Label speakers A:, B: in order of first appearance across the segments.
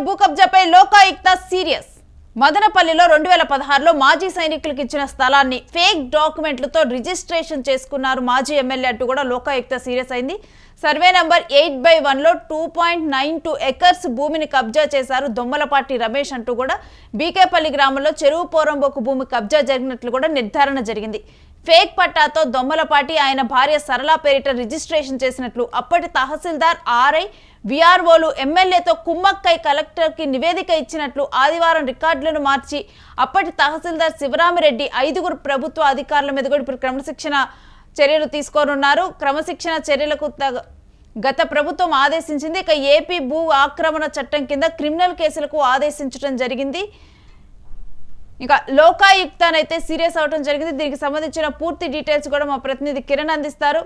A: భూ కబ్జాపై లోకాయుక్త సీరియస్. మదనపల్లిలో 2016లో మాజీ సైనికులకు ఇచ్చిన స్థలాన్ని ఫేక్ డాక్యుమెంట్లతో రిజిస్ట్రేషన్ చేసుకున్నారు మాజీ ఎమ్మెల్యే అంటూ కూడా లోకాయుక్త సీరియస్ అయింది. సర్వే నంబర్ 8/1లో 2.92 ఎకర్స్ భూమిని కబ్జా చేశారు దొమ్మలపాటి రమేష్ అంటూ కూడా బీకేపల్లి గ్రామంలో చెరువు పోరంబోకు భూమి కబ్జా జరిగినట్లు కూడా నిర్ధారణ జరిగింది. ఫేక్ పట్టాతో దొమ్మలపాటి ఆయన భార్య సరళ పేరిట రిజిస్ట్రేషన్ చేసినట్లు అప్పటి తహసీల్దార్ ఆర్ఐ విఆర్ఓలు ఎమ్మెల్యేతో కుమ్మక్కై కలెక్టర్కి నివేదిక ఇచ్చినట్లు ఆదివారం రికార్డులను మార్చి అప్పటి తహసీల్దార్ శివరామిరెడ్డి 5గురు ప్రభుత్వ అధికారుల మీద కూడా ఇప్పుడు క్రమశిక్షణ చర్యలు తీసుకోనున్నారు. క్రమశిక్షణ చర్యలకు గత ప్రభుత్వం ఆదేశించింది. ఇక ఏపీ భూ ఆక్రమణ చట్టం కింద క్రిమినల్ కేసులకు ఆదేశించడం జరిగింది. ఇక లోకాయుక్తనైతే సీరియస్ అవడం జరిగింది. దీనికి సంబంధించిన పూర్తి డీటెయిల్స్ కూడా మా ప్రతినిధి కిరణ్ అందిస్తారు.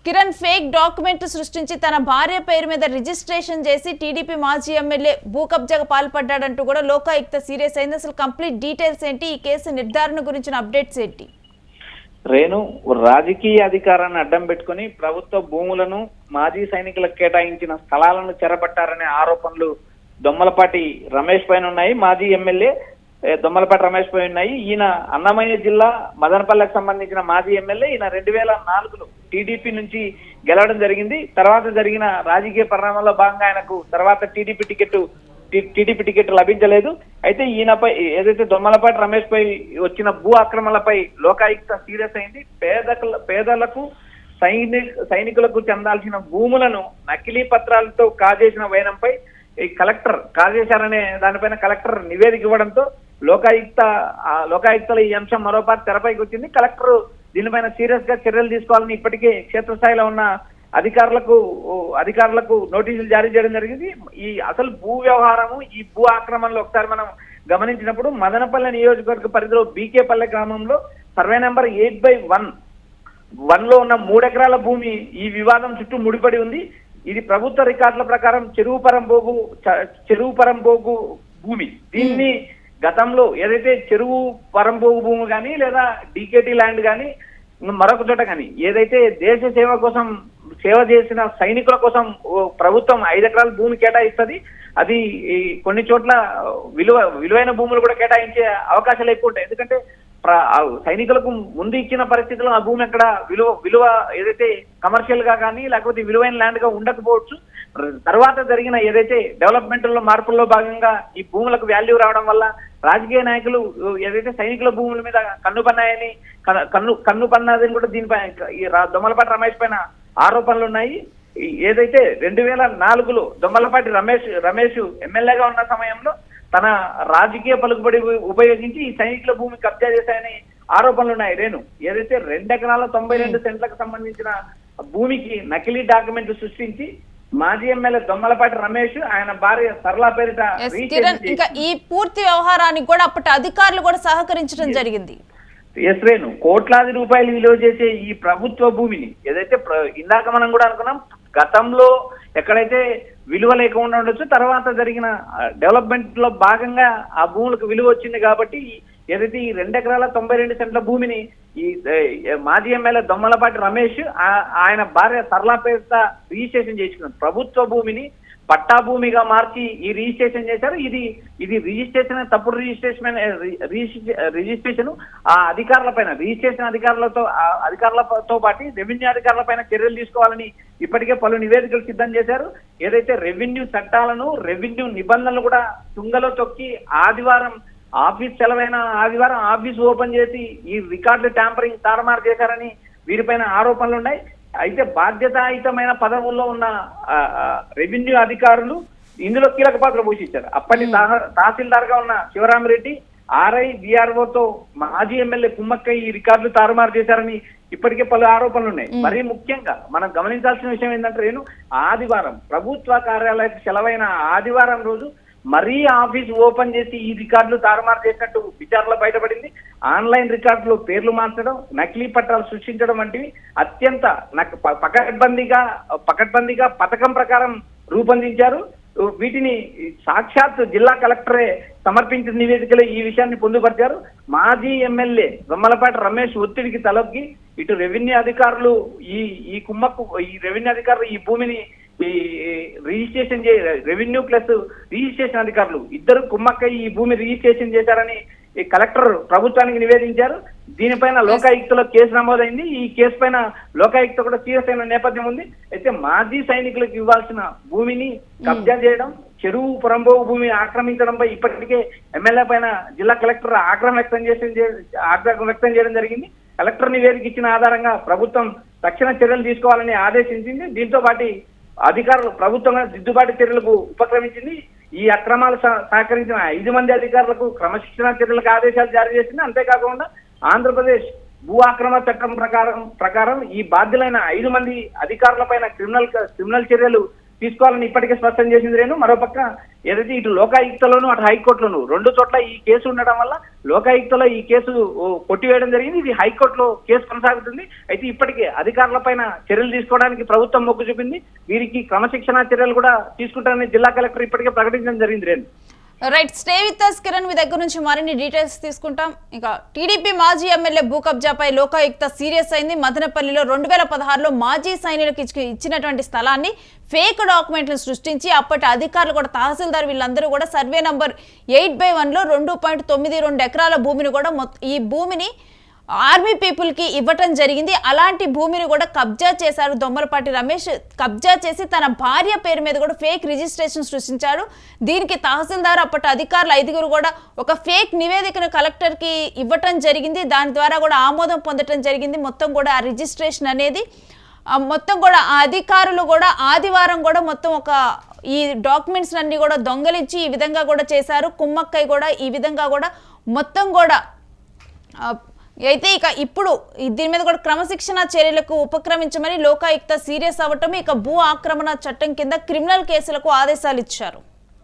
A: కిరణ్, ఫేక్ డాక్యుమెంట్ సృష్టించి తన భార్య పేరు మీద రిజిస్ట్రేషన్ చేసి టీడీపీ మాజీ ఎమ్మెల్యే భూ కబ్జాకు పాల్పడ్డాడంటూ కూడా లోకాయుక్త సీరియస్ అయింది. అసలు కంప్లీట్ డీటెయిల్స్ ఏంటి, ఈ కేసు నిర్ధారణ గురించిన అప్డేట్స్ ఏంటి?
B: రేణు, రాజకీయ అధికారాన్ని అడ్డం పెట్టుకుని ప్రభుత్వ భూములను మాజీ సైనికులకు కేటాయించిన స్థలాలను చెరపట్టారనే ఆరోపణలు దొమ్మలపాటి రమేష్ పైన ఉన్నాయి. మాజీ ఎమ్మెల్యే దొమ్మలపాటి రమేష్ పై ఉన్నాయి. ఈయన అన్నమయ్య జిల్లా మదనపల్లికి సంబంధించిన మాజీ ఎమ్మెల్యే. ఈయన 2004లో టీడీపీ నుంచి గెలవడం జరిగింది. తర్వాత జరిగిన రాజకీయ పరిణామాల్లో భాగంగా ఆయనకు తర్వాత టీడీపీ టికెట్ లభించలేదు. అయితే ఈయనపై ఏదైతే దొమ్మలపాటి రమేష్ పై వచ్చిన భూ ఆక్రమణలపై లోకాయుక్త సీరియస్ అయింది. పేదలకు సైనికులకు చెందాల్సిన భూములను నకిలీ పత్రాలతో కాజేసిన వైనంపై ఈ కలెక్టర్ కాజేశారనే దానిపైన కలెక్టర్ నివేదిక ఇవ్వడంతో లోకాయుక్తలో ఈ అంశం మరోపాటు తెరపైకి వచ్చింది. కలెక్టర్ దీనిపైన సీరియస్ గా చర్యలు తీసుకోవాలని ఇప్పటికే క్షేత్రస్థాయిలో ఉన్న అధికారులకు నోటీసులు జారీ చేయడం జరిగింది. ఈ అసలు భూ వ్యవహారము, ఈ భూ ఆక్రమణలో ఒకసారి మనం గమనించినప్పుడు మదనపల్లి నియోజకవర్గ పరిధిలో బీకేపల్లె గ్రామంలో సర్వే నెంబర్ 8/1లో ఉన్న 3 ఎకరాల భూమి ఈ వివాదం చుట్టూ ముడిపడి ఉంది. ఇది ప్రభుత్వ రికార్డుల ప్రకారం చెరువు పరంబోగు భూమి. దీన్ని గతంలో ఏదైతే చెరువు పరంబోగు భూమి కానీ లేదా డీకేటీ ల్యాండ్ కానీ మరొక చోట కానీ ఏదైతే దేశ సేవ కోసం సేవ చేసిన సైనికుల కోసం ప్రభుత్వం 5 ఎకరాల భూమి కేటాయిస్తుంది. అది కొన్ని చోట్ల విలువైన భూములు కూడా కేటాయించే అవకాశాలు ఎక్కువ ఉంటాయి. ఎందుకంటే సైనికులకు ముందు ఇచ్చిన పరిస్థితుల్లో ఆ భూమి అక్కడ విలువ ఏదైతే కమర్షియల్ గా కానీ లేకపోతే విలువైన ల్యాండ్ గా ఉండకపోవచ్చు. తర్వాత జరిగిన ఏదైతే డెవలప్మెంట్ లో మార్పుల్లో భాగంగా ఈ భూములకు వాల్యూ రావడం వల్ల రాజకీయ నాయకులు ఏదైతే సైనికుల భూముల మీద కన్ను పన్నదని కూడా దీనిపై దొమ్మలపాటి రమేష్ పైన ఆరోపణలు ఉన్నాయి. ఏదైతే 2004లో దొమ్మలపాటి రమేష్ ఎమ్మెల్యేగా ఉన్న సమయంలో తన రాజకీయ పలుకుబడి ఉపయోగించి ఈ సైనికుల భూమి కబ్జా చేశాయని ఆరోపణలు ఉన్నాయి. రేణు, ఏదైతే 2 ఎకరాల 92 సెంట్లకు సంబంధించిన భూమికి నకిలీ డాక్యుమెంట్ సృష్టించి మాజీ ఎమ్మెల్యే దొమ్మలపాటి రమేష్ ఆయన భార్య సరళ పేరిట
A: ఇంకా ఈ పూర్తి వ్యవహారానికి కూడా అప్పటి అధికారులు కూడా సహకరించడం జరిగింది.
B: ఎస్ రేణు, కోట్లాది రూపాయలు విలువ చేసే ఈ ప్రభుత్వ భూమిని ఏదైతే ఇందాక మనం కూడా అనుకున్నాం, గతంలో ఎక్కడైతే విలువ లేకుండా ఉండొచ్చు, తర్వాత జరిగిన డెవలప్మెంట్ లో భాగంగా ఆ భూములకు విలువ వచ్చింది. కాబట్టి ఏదైతే ఈ 2 ఎకరాల 92 సెంట్ల భూమిని ఈ మాజీ ఎమ్మెల్యే దొమ్మలపాటి రమేష్ ఆయన భార్య సరళ పేరిట రిజిస్ట్రేషన్ చేసుకున్నారు. ప్రభుత్వ భూమిని పట్టా భూమిగా మార్చి ఈ రిజిస్ట్రేషన్ చేశారు. ఇది రిజిస్ట్రేషన్ తప్పుడు రిజిస్ట్రేషన్ ఆ రిజిస్ట్రేషన్ అధికారులతో పాటు రెవెన్యూ అధికారుల పైన చర్యలు తీసుకోవాలని ఇప్పటికే పలు నివేదికలు సిద్ధం చేశారు. ఏదైతే రెవెన్యూ చట్టాలను రెవెన్యూ నిబంధనలు కూడా తుంగలో తొక్కి సెలవైన ఆదివారం ఆఫీస్ ఓపెన్ చేసి ఈ రికార్డులు ట్యాంపరింగ్ తారుమారు చేశారని వీరిపైన ఆరోపణలు ఉన్నాయి. అయితే బాధ్యతాయుతమైన పదవుల్లో ఉన్న రెవెన్యూ అధికారులు ఇందులో కీలక పాత్ర పోషించారు. అప్పటి తహసీల్దార్ గా ఉన్న శివరామిరెడ్డి ఆర్ఐ విఆర్ఓతో మాజీ ఎమ్మెల్యే కుమ్మక్కై ఈ రికార్డులు తారుమారు చేశారని ఇప్పటికే పలు ఆరోపణలు ఉన్నాయి. మరీ ముఖ్యంగా మనం గమనించాల్సిన విషయం ఏంటంటే నేను ఆదివారం ప్రభుత్వ కార్యాలయానికి సెలవైన ఆదివారం రోజు మరీ ఆఫీస్ ఓపెన్ చేసి ఈ రికార్డులు తారుమారు చేసినట్టు విచారణలో బయటపడింది. ఆన్లైన్ రికార్డులు పేర్లు మార్చడం, నకిలీ పట్టాలు సృష్టించడం వంటివి అత్యంత పకడ్బందీగా పథకం ప్రకారం రూపొందించారు. వీటిని సాక్షాత్ జిల్లా కలెక్టరే సమర్పించిన నివేదికలో ఈ విషయాన్ని పొందుపరిచారు. మాజీ ఎమ్మెల్యే దొమ్మలపాటి రమేష్ ఒత్తిడికి తలొగ్గి ఇటు రెవెన్యూ అధికారులు ఈ భూమిని ఈ రిజిస్ట్రేషన్ రెవెన్యూ ప్లస్ రిజిస్ట్రేషన్ అధికారులు ఇద్దరు కుమ్మక్క ఈ భూమి రిజిస్ట్రేషన్ చేశారని ఈ కలెక్టర్ ప్రభుత్వానికి నివేదించారు. దీనిపైన లోకాయుక్తలో కేసు నమోదైంది. ఈ కేసు పైన లోకాయుక్త కూడా సీరియస్ అయిన నేపథ్యం ఉంది. అయితే మాజీ సైనికులకు ఇవ్వాల్సిన భూమిని కబ్జా చేయడం, చెరువు పురంబోగు భూమి ఆక్రమించడంపై ఇప్పటికే ఎమ్మెల్యే పైన జిల్లా కలెక్టర్ ఆగ్రహం వ్యక్తం చేయడం జరిగింది. కలెక్టర్ నివేదిక ఇచ్చిన ఆధారంగా ప్రభుత్వం తక్షణ చర్యలు తీసుకోవాలని ఆదేశించింది. దీంతో పాటు అధికారులు ప్రభుత్వం దిద్దుబాటు చర్యలకు ఉపక్రమించింది. ఈ అక్రమాలు సహకరించిన 5 మంది అధికారులకు క్రమశిక్షణ చర్యలకు ఆదేశాలు జారీ చేసింది. అంతేకాకుండా ఆంధ్రప్రదేశ్ భూ ఆక్రమణ చట్టం ప్రకారం ఈ బాధ్యులైన 5 మంది అధికారులపైన క్రిమినల్ చర్యలు తీసుకోవాలని ఇప్పటికే స్పష్టం చేసింది. రేణు మరోపక్క ఏదైతే ఇటు లోకాయుక్తలోను అటు హైకోర్టులోను 2 చోట్ల ఈ కేసు ఉండడం వల్ల లోకాయుక్తలో ఈ కేసు కొట్టివేయడం జరిగింది. ఇది హైకోర్టులో కేసు కొనసాగుతుంది. అయితే ఇప్పటికే అధికారులపైన చర్యలు తీసుకోవడానికి ప్రభుత్వం మొగ్గు చూపింది. వీరికి క్రమశిక్షణ చర్యలు కూడా తీసుకుంటారని జిల్లా కలెక్టర్ ఇప్పటికే ప్రకటించడం జరిగింది. Renu
A: right, stay with us Kiran, మీ దగ్గర నుంచి మరిన్ని డీటెయిల్స్ తీసుకుంటాం. ఇక టీడీపీ మాజీ ఎమ్మెల్యే భూ కబ్జాపై లోకాయుక్త సీరియస్ అయింది. మదనపల్లిలో 2016లో మాజీ సైనికులకు ఇచ్చినటువంటి స్థలాన్ని ఫేక్ డాక్యుమెంట్లు సృష్టించి అప్పటి అధికారులు కూడా తహసీల్దార్ వీళ్ళందరూ కూడా సర్వే నంబర్ 8/1లో 2.92 ఎకరాల భూమిని కూడా ఈ భూమిని ఆర్మీ పీపుల్కి ఇవ్వటం జరిగింది. అలాంటి భూమిని కూడా కబ్జా చేశారు దొమ్మలపాటి రమేష్. కబ్జా చేసి తన భార్య పేరు మీద కూడా ఫేక్ రిజిస్ట్రేషన్ సృష్టించాడు. దీనికి తహసీల్దార్ అప్పటి అధికారులు 5గురు కూడా ఒక ఫేక్ నివేదికను కలెక్టర్కి ఇవ్వటం జరిగింది. దాని ద్వారా కూడా ఆమోదం పొందటం జరిగింది. మొత్తం కూడా ఆ రిజిస్ట్రేషన్ అనేది మొత్తం కూడా ఆ అధికారులు కూడా ఆదివారం కూడా మొత్తం ఈ డాక్యుమెంట్స్ అన్ని కూడా దొంగలించి ఈ విధంగా కూడా చేశారు. కుమ్మక్కయ్య కూడా ఈ విధంగా కూడా మొత్తం కూడా అయితే ఇక ఇప్పుడు దీని మీద కూడా క్రమశిక్షణ చర్యలకు ఉపక్రమించమని లోకాయుక్త సీరియస్ అవ్వటం, ఇక భూ ఆక్రమణ చట్టం కింద క్రిమినల్ కేసులకు ఆదేశాలు ఇచ్చారు.